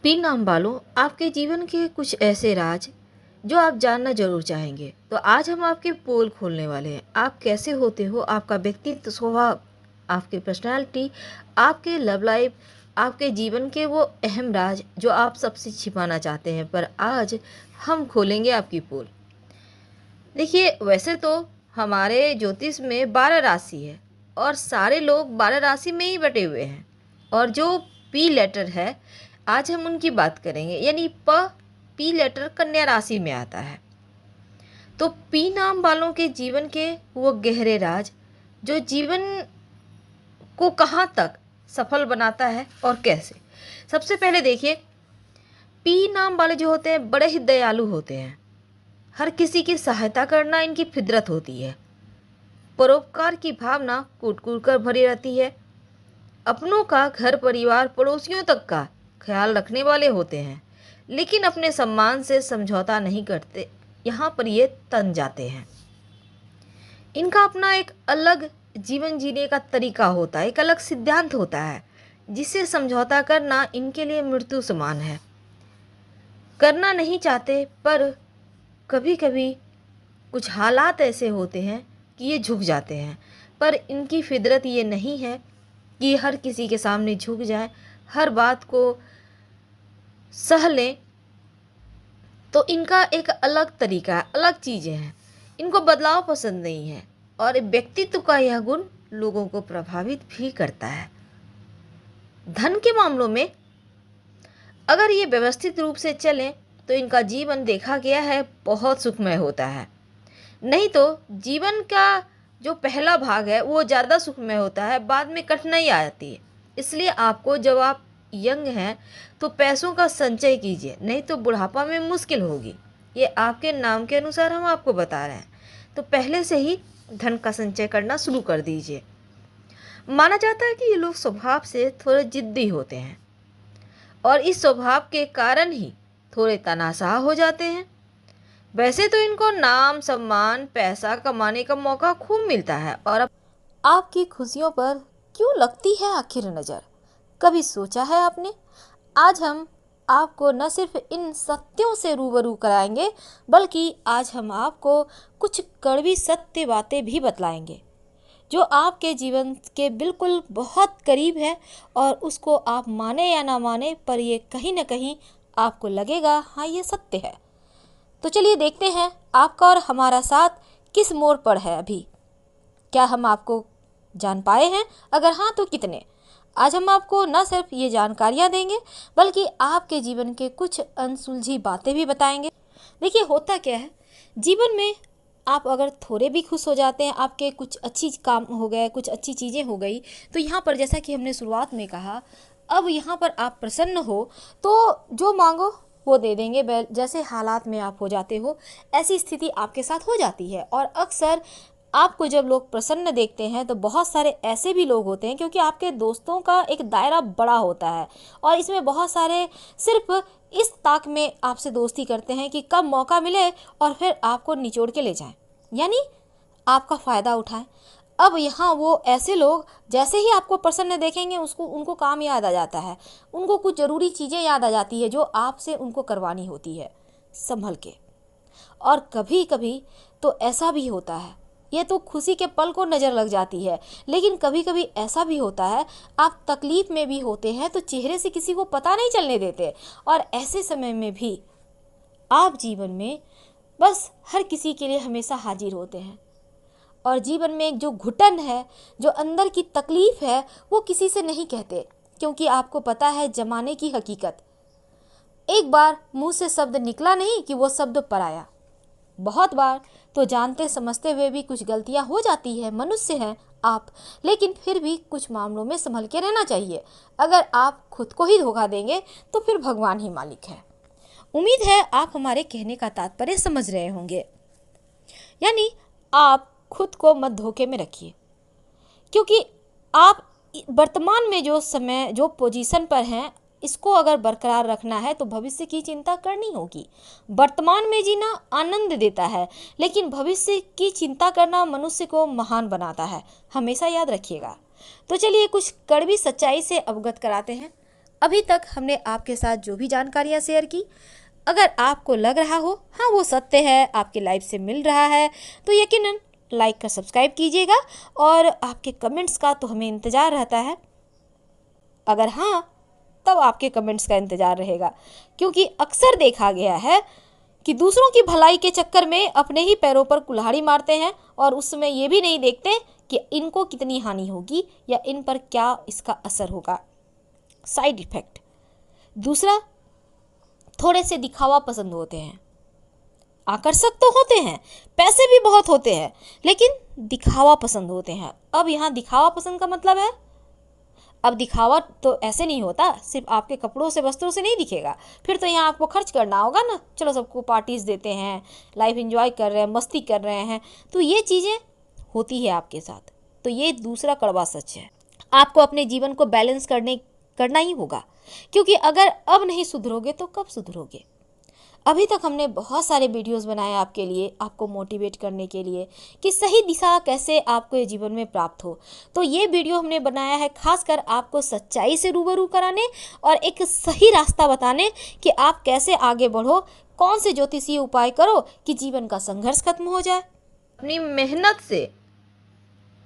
P नाम वालों, आपके जीवन के कुछ ऐसे राज जो आप जानना जरूर चाहेंगे। तो आज हम आपके पोल खोलने वाले हैं। आप कैसे होते हो, आपका व्यक्तित्व, स्वभाव, आपकी पर्सनालिटी, आपके लव लाइफ, आपके जीवन के वो अहम राज जो आप सबसे छिपाना चाहते हैं, पर आज हम खोलेंगे आपकी पोल। देखिए, वैसे तो हमारे ज्योतिष में 12 राशि है और सारे लोग 12 राशि में ही बटे हुए हैं। और जो पी लेटर है, आज हम उनकी बात करेंगे। यानी पी लेटर कन्या राशि में आता है। तो पी नाम वालों के जीवन के वो गहरे राज जो जीवन को कहाँ तक सफल बनाता है और कैसे। सबसे पहले देखिए, पी नाम वाले जो होते हैं बड़े ही दयालु होते हैं। हर किसी की सहायता करना इनकी फितरत होती है। परोपकार की भावना कूट कूट कर भरी रहती है। अपनों का, घर परिवार, पड़ोसियों तक का ख्याल रखने वाले होते हैं, लेकिन अपने सम्मान से समझौता नहीं करते। यहाँ पर ये तन जाते हैं। इनका अपना एक अलग जीवन जीने का तरीका होता है, एक अलग सिद्धांत होता है, जिससे समझौता करना इनके लिए मृत्यु समान है। करना नहीं चाहते, पर कभी कभी कुछ हालात ऐसे होते हैं कि ये झुक जाते हैं। पर इनकी फितरत ये नहीं है कि हर किसी के सामने झुक जाए, हर बात को सह लें। तो इनका एक अलग तरीका है, अलग चीज़ें हैं। इनको बदलाव पसंद नहीं है और व्यक्तित्व का यह गुण लोगों को प्रभावित भी करता है। धन के मामलों में अगर ये व्यवस्थित रूप से चलें तो इनका जीवन देखा गया है बहुत सुखमय होता है। नहीं तो जीवन का जो पहला भाग है वो ज़्यादा सुखमय होता है, बाद में कठिनाई आती है। इसलिए आपको, जब आप यंग हैं, तो पैसों का संचय कीजिए, नहीं तो बुढ़ापा में मुश्किल होगी। ये आपके नाम के अनुसार हम आपको बता रहे हैं। तो पहले से ही धन का संचय करना शुरू कर दीजिए। माना जाता है कि ये लोग स्वभाव से थोड़े जिद्दी होते हैं और इस स्वभाव के कारण ही थोड़े तनाशाह हो जाते हैं। वैसे तो इनको नाम, सम्मान, पैसा कमाने का मौका खूब मिलता है और अब आपकी खुशियों पर क्यों लगती है आखिर नज़र, कभी सोचा है आपने? आज हम आपको न सिर्फ इन सत्यों से रूबरू कराएंगे, बल्कि आज हम आपको कुछ कड़वी सत्य बातें भी बतलाएंगे जो आपके जीवन के बिल्कुल बहुत करीब है। और उसको आप माने या ना माने, पर ये कहीं ना कहीं आपको लगेगा हाँ ये सत्य है। तो चलिए देखते हैं आपका और हमारा साथ किस मोड़ पर है अभी। क्या हम आपको जान पाए हैं? अगर हाँ तो कितने? आज हम आपको न सिर्फ ये जानकारियाँ देंगे, बल्कि आपके जीवन के कुछ अनसुलझी बातें भी बताएंगे। देखिए, होता क्या है, जीवन में आप अगर थोड़े भी खुश हो जाते हैं, आपके कुछ अच्छी काम हो गए, कुछ अच्छी चीज़ें हो गई, तो यहाँ पर जैसा कि हमने शुरुआत में कहा, अब यहाँ पर आप प्रसन्न हो तो जो मांगो वो दे देंगे। जैसे हालात में आप हो जाते हो, ऐसी स्थिति आपके साथ हो जाती है। और अक्सर आपको जब लोग प्रसन्न देखते हैं तो बहुत सारे ऐसे भी लोग होते हैं, क्योंकि आपके दोस्तों का एक दायरा बड़ा होता है और इसमें बहुत सारे सिर्फ इस ताक में आपसे दोस्ती करते हैं कि कब मौका मिले और फिर आपको निचोड़ के ले जाएं, यानी आपका फ़ायदा उठाएं। अब यहाँ वो ऐसे लोग जैसे ही आपको प्रसन्न देखेंगे, उनको काम याद आ जाता है, उनको कुछ ज़रूरी चीज़ें याद आ जाती है जो आपसे उनको करवानी होती है संभल के। और कभी कभी तो ऐसा भी होता है, ये तो खुशी के पल को नज़र लग जाती है, लेकिन कभी कभी ऐसा भी होता है आप तकलीफ़ में भी होते हैं तो चेहरे से किसी को पता नहीं चलने देते। और ऐसे समय में भी आप जीवन में बस हर किसी के लिए हमेशा हाजिर होते हैं। और जीवन में एक जो घुटन है, जो अंदर की तकलीफ़ है, वो किसी से नहीं कहते, क्योंकि आपको पता है ज़माने की हकीकत। एक बार मुंह से शब्द निकला नहीं कि वो शब्द पराया। बहुत बार तो जानते समझते हुए भी कुछ गलतियां हो जाती है, मनुष्य हैं आप, लेकिन फिर भी कुछ मामलों में संभल के रहना चाहिए। अगर आप खुद को ही धोखा देंगे तो फिर भगवान ही मालिक है। उम्मीद है आप हमारे कहने का तात्पर्य समझ रहे होंगे। यानी आप खुद को मत धोखे में रखिए, क्योंकि आप वर्तमान में जो समय, जो पोजीशन पर हैं, इसको अगर बरकरार रखना है तो भविष्य की चिंता करनी होगी। वर्तमान में जीना आनंद देता है, लेकिन भविष्य की चिंता करना मनुष्य को महान बनाता है, हमेशा याद रखिएगा। तो चलिए कुछ कड़वी सच्चाई से अवगत कराते हैं। अभी तक हमने आपके साथ जो भी जानकारियाँ शेयर की, अगर आपको लग रहा हो हाँ वो सत्य है, आपके लाइफ से मिल रहा है, तो यकीनन लाइक का सब्सक्राइब कीजिएगा। और आपके कमेंट्स का तो हमें इंतज़ार रहता है। अगर हाँ, तब आपके कमेंट्स का इंतज़ार रहेगा, क्योंकि अक्सर देखा गया है कि दूसरों की भलाई के चक्कर में अपने ही पैरों पर कुल्हाड़ी मारते हैं और उस समय ये भी नहीं देखते कि इनको कितनी हानि होगी या इन पर क्या इसका असर होगा, साइड इफ़ेक्ट। दूसरा, थोड़े से दिखावा पसंद होते हैं। आकर्षक तो होते हैं, पैसे भी बहुत होते हैं, लेकिन दिखावा पसंद होते हैं। अब यहाँ दिखावा पसंद का मतलब है, अब दिखावा तो ऐसे नहीं होता, सिर्फ आपके कपड़ों से वस्त्रों से नहीं दिखेगा। फिर तो यहाँ आपको खर्च करना होगा ना, चलो सबको पार्टीज़ देते हैं, लाइफ एंजॉय कर रहे हैं, मस्ती कर रहे हैं, तो ये चीज़ें होती है आपके साथ। तो ये दूसरा कड़वा सच है। आपको अपने जीवन को बैलेंस करना ही होगा, क्योंकि अगर अब नहीं सुधरोगे तो कब सुधरोगे। अभी तक हमने बहुत सारे वीडियोस बनाए आपके लिए, आपको मोटिवेट करने के लिए कि सही दिशा कैसे आपको जीवन में प्राप्त हो। तो ये वीडियो हमने बनाया है खासकर आपको सच्चाई से रूबरू कराने और एक सही रास्ता बताने कि आप कैसे आगे बढ़ो, कौन से ज्योतिषीय उपाय करो कि जीवन का संघर्ष खत्म हो जाए। अपनी मेहनत से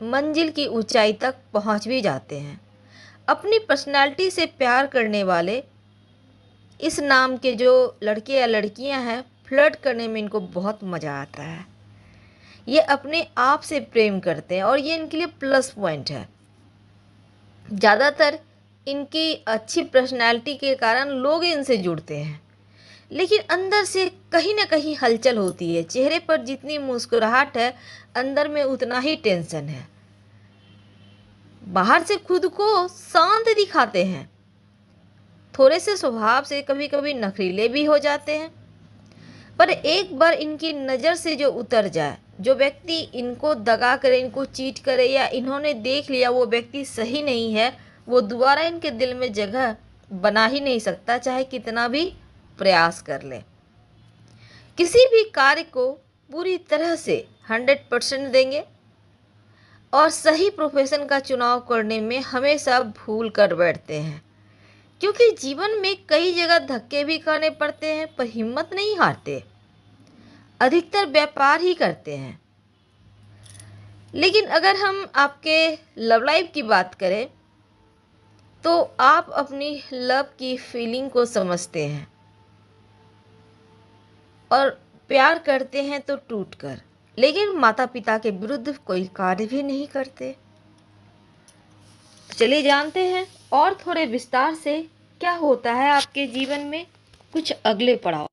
मंजिल की ऊंचाई तक पहुंच भी जाते हैं। अपनी पर्सनालिटी से प्यार करने वाले इस नाम के जो लड़के या लड़कियां हैं, फ्लर्ट करने में इनको बहुत मज़ा आता है। ये अपने आप से प्रेम करते हैं और ये इनके लिए प्लस पॉइंट है। ज़्यादातर इनकी अच्छी पर्सनैलिटी के कारण लोग इनसे जुड़ते हैं, लेकिन अंदर से कहीं ना कहीं हलचल होती है। चेहरे पर जितनी मुस्कुराहट है, अंदर में उतना ही टेंशन है। बाहर से खुद को शांत दिखाते हैं, थोड़े से स्वभाव से कभी कभी नखरीले भी हो जाते हैं, पर एक बार इनकी नज़र से जो उतर जाए, जो व्यक्ति इनको दगा करे, इनको चीट करे या इन्होंने देख लिया वो व्यक्ति सही नहीं है, वो दोबारा इनके दिल में जगह बना ही नहीं सकता, चाहे कितना भी प्रयास कर ले। किसी भी कार्य को पूरी तरह से 100% देंगे और सही प्रोफेशन का चुनाव करने में हमेशा भूल कर बैठते हैं, क्योंकि जीवन में कई जगह धक्के भी खाने पड़ते हैं पर हिम्मत नहीं हारते। अधिकतर व्यापार ही करते हैं। लेकिन अगर हम आपके लव लाइफ की बात करें तो आप अपनी लव की फीलिंग को समझते हैं और प्यार करते हैं तो टूट कर, लेकिन माता पिता के विरुद्ध कोई कार्य भी नहीं करते। चलिए जानते हैं और थोड़े विस्तार से क्या होता है आपके जीवन में कुछ अगले पड़ाव।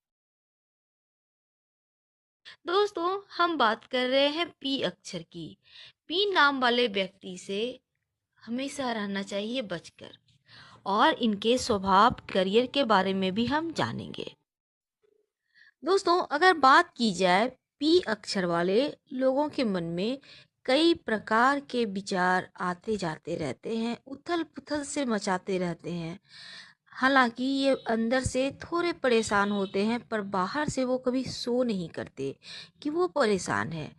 दोस्तों, हम बात कर रहे हैं पी अक्षर की। पी नाम वाले व्यक्ति से हमेशा रहना चाहिए बचकर, और इनके स्वभाव करियर के बारे में भी हम जानेंगे। दोस्तों, अगर बात की जाए पी अक्षर वाले लोगों के मन में कई प्रकार के विचार आते जाते रहते हैं, उथल पुथल से मचाते रहते हैं। हालांकि ये अंदर से थोड़े परेशान होते हैं, पर बाहर से वो कभी शो नहीं करते कि वो परेशान है,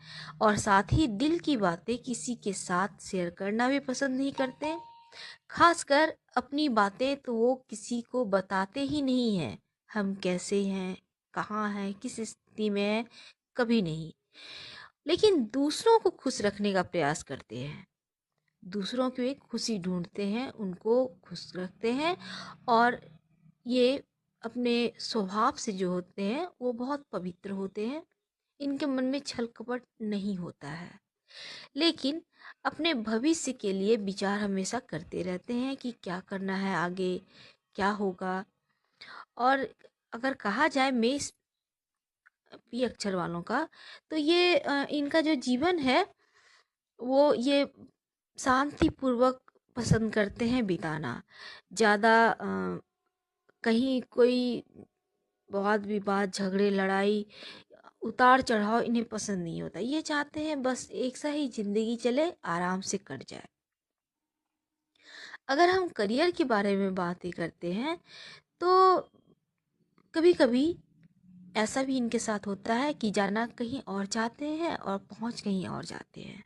और साथ ही दिल की बातें किसी के साथ शेयर करना भी पसंद नहीं करते। खासकर अपनी बातें तो वो किसी को बताते ही नहीं हैं। हम कैसे हैं, कहाँ हैं, किस स्थिति में हैं, कभी नहीं। लेकिन दूसरों को खुश रखने का प्रयास करते हैं, दूसरों की खुशी ढूंढते हैं, उनको खुश रखते हैं, और ये अपने स्वभाव से जो होते हैं वो बहुत पवित्र होते हैं। इनके मन में छल कपट नहीं होता है, लेकिन अपने भविष्य के लिए विचार हमेशा करते रहते हैं कि क्या करना है आगे, क्या होगा। और अगर कहा जाए मेष पी अक्षर वालों का, तो ये इनका जो जीवन है वो ये शांतिपूर्वक पसंद करते हैं बिताना। ज़्यादा कहीं कोई वाद विवाद, झगड़े, लड़ाई, उतार चढ़ाव इन्हें पसंद नहीं होता। ये चाहते हैं बस एक सा ही जिंदगी चले, आराम से कट जाए। अगर हम करियर के बारे में बातें करते हैं तो कभी कभी ऐसा भी इनके साथ होता है कि जाना कहीं और चाहते हैं और पहुंच कहीं और जाते हैं।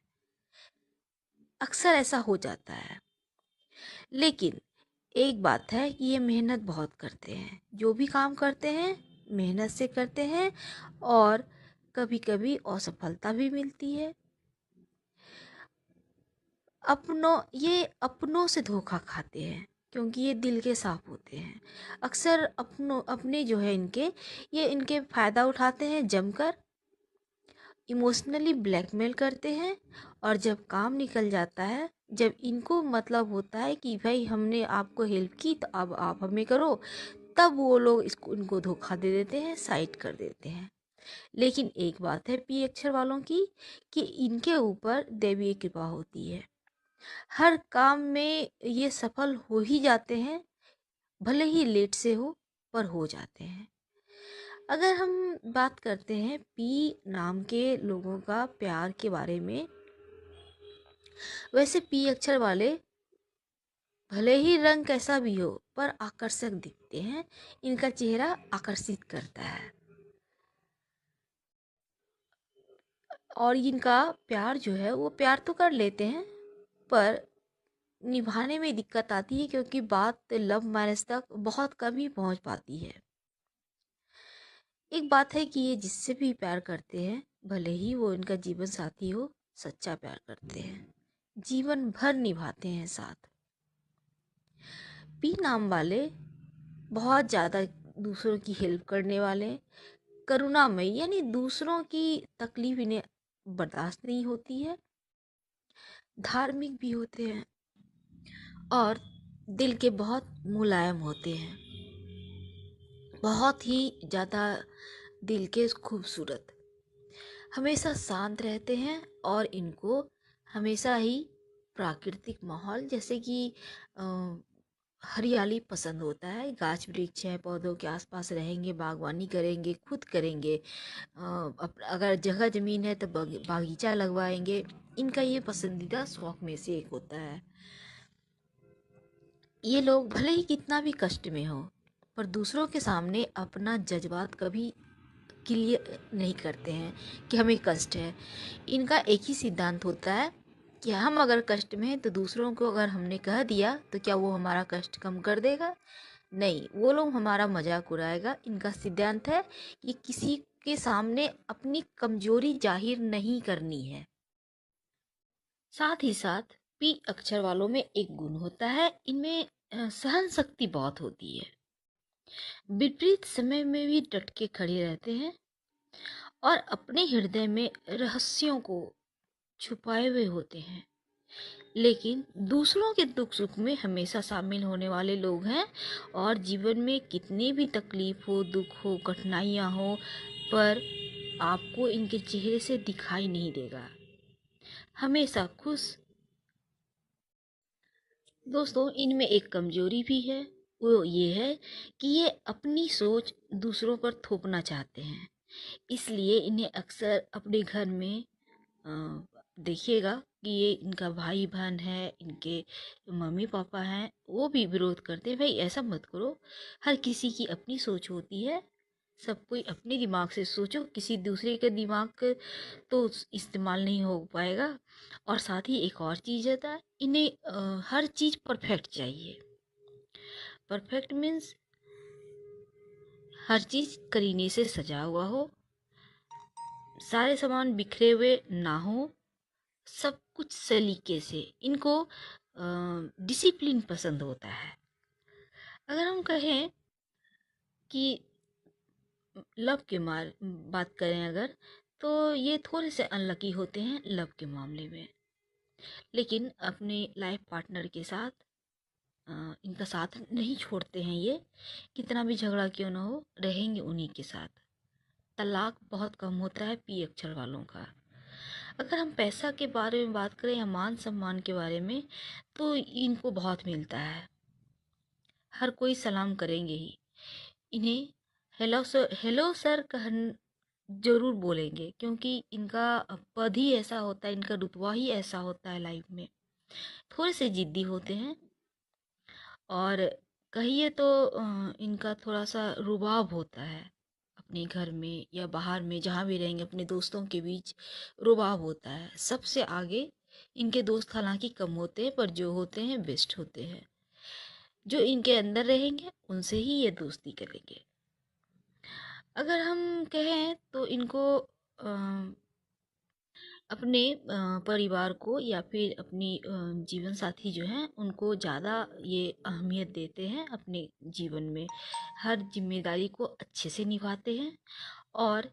अक्सर ऐसा हो जाता है, लेकिन एक बात है कि ये मेहनत बहुत करते हैं, जो भी काम करते हैं मेहनत से करते हैं, और कभी कभी असफलता भी मिलती है। अपनों से धोखा खाते हैं, क्योंकि ये दिल के साफ होते हैं। अक्सर अपने जो है ये इनके फ़ायदा उठाते हैं, जमकर इमोशनली ब्लैकमेल करते हैं। और जब काम निकल जाता है, जब इनको मतलब होता है कि भाई हमने आपको हेल्प की तो अब आप हमें करो, तब वो लोग इनको धोखा दे देते हैं, साइड कर देते हैं। लेकिन एक बात है पी अक्षर वालों की, कि इनके ऊपर दैवीय कृपा होती है। हर काम में ये सफल हो ही जाते हैं, भले ही लेट से हो, पर हो जाते हैं। अगर हम बात करते हैं पी नाम के लोगों का प्यार के बारे में, वैसे पी अक्षर वाले भले ही रंग कैसा भी हो पर आकर्षक दिखते हैं। इनका चेहरा आकर्षित करता है, और इनका प्यार जो है वो प्यार तो कर लेते हैं, पर निभाने में दिक्कत आती है, क्योंकि बात लव मैरिज तक बहुत कम ही पहुंच पाती है। एक बात है कि ये जिससे भी प्यार करते हैं, भले ही वो इनका जीवन साथी हो, सच्चा प्यार करते हैं, जीवन भर निभाते हैं साथ। पी नाम वाले बहुत ज़्यादा दूसरों की हेल्प करने वाले, करुणामयी, यानी दूसरों की तकलीफ इन्हें बर्दाश्त नहीं होती है, धार्मिक भी होते हैं, और दिल के बहुत मुलायम होते हैं, बहुत ही ज़्यादा दिल के खूबसूरत, हमेशा शांत रहते हैं। और इनको हमेशा ही प्राकृतिक माहौल, जैसे कि अ, हरियाली पसंद होता है, गाछ वृक्ष है, पौधों के आसपास रहेंगे, बागवानी करेंगे, खुद करेंगे। अगर जगह ज़मीन है तो बागीचा लगवाएंगे। इनका ये पसंदीदा शौक में से एक होता है। ये लोग भले ही कितना भी कष्ट में हो, पर दूसरों के सामने अपना जज्बात कभी क्लियर नहीं करते हैं कि हमें कष्ट है। इनका एक ही सिद्धांत होता है कि हम अगर कष्ट में हैं तो दूसरों को अगर हमने कह दिया तो क्या वो हमारा कष्ट कम कर देगा? नहीं, वो लोग हमारा मजाक उड़ाएगा। इनका सिद्धांत है कि किसी के सामने अपनी कमजोरी जाहिर नहीं करनी है। साथ ही साथ पी अक्षर वालों में एक गुण होता है, इनमें सहन शक्ति बहुत होती है। विपरीत समय में भी डट के खड़े रहते हैं, और अपने हृदय में रहस्यों को छुपाए हुए होते हैं, लेकिन दूसरों के दुख सुख में हमेशा शामिल होने वाले लोग हैं। और जीवन में कितनी भी तकलीफ हो, दुख हो, कठिनाइयाँ हो, पर आपको इनके चेहरे से दिखाई नहीं देगा, हमेशा खुश। दोस्तों, इनमें एक कमजोरी भी है, वो ये है कि ये अपनी सोच दूसरों पर थोपना चाहते हैं। इसलिए इन्हें अक्सर अपने घर में अ, देखिएगा कि ये इनका भाई बहन है, इनके मम्मी पापा हैं, वो भी विरोध करते हैं, भाई ऐसा मत करो। हर किसी की अपनी सोच होती है, सब कोई अपने दिमाग से सोचो, किसी दूसरे के दिमाग तो इस्तेमाल नहीं हो पाएगा। और साथ ही एक और चीज़ होता है, इन्हें हर चीज़ परफेक्ट चाहिए। परफेक्ट मीन्स हर चीज़ करीने से सजा हुआ हो, सारे सामान बिखरे हुए ना हो, सब कुछ सलीके से। इनको डिसिप्लिन पसंद होता है। अगर हम कहें कि लव के बात करें अगर, तो ये थोड़े से अनलकी होते हैं लव के मामले में, लेकिन अपने लाइफ पार्टनर के साथ इनका साथ नहीं छोड़ते हैं ये। कितना भी झगड़ा क्यों ना हो, रहेंगे उन्हीं के साथ। तलाक बहुत कम होता है पी अक्षर वालों का। अगर हम पैसा के बारे में बात करें या मान सम्मान के बारे में, तो इनको बहुत मिलता है, हर कोई सलाम करेंगे ही। इन्हें हेलो सर कह जरूर बोलेंगे, क्योंकि इनका पद ही ऐसा होता है, इनका रुतबा ही ऐसा होता है लाइफ में। थोड़े से जिद्दी होते हैं, और कहिए तो इनका थोड़ा सा रुबाब होता है। अपने घर में या बाहर में जहाँ भी रहेंगे, अपने दोस्तों के बीच रुबाब होता है। सबसे आगे इनके दोस्त हालांकि कम होते हैं, पर जो होते हैं बेस्ट होते हैं। जो इनके अंदर रहेंगे उनसे ही ये दोस्ती करेंगे। अगर हम कहें तो इनको अपने परिवार को या फिर अपनी जीवन साथी जो हैं उनको ज़्यादा ये अहमियत देते हैं, अपने जीवन में हर जिम्मेदारी को अच्छे से निभाते हैं और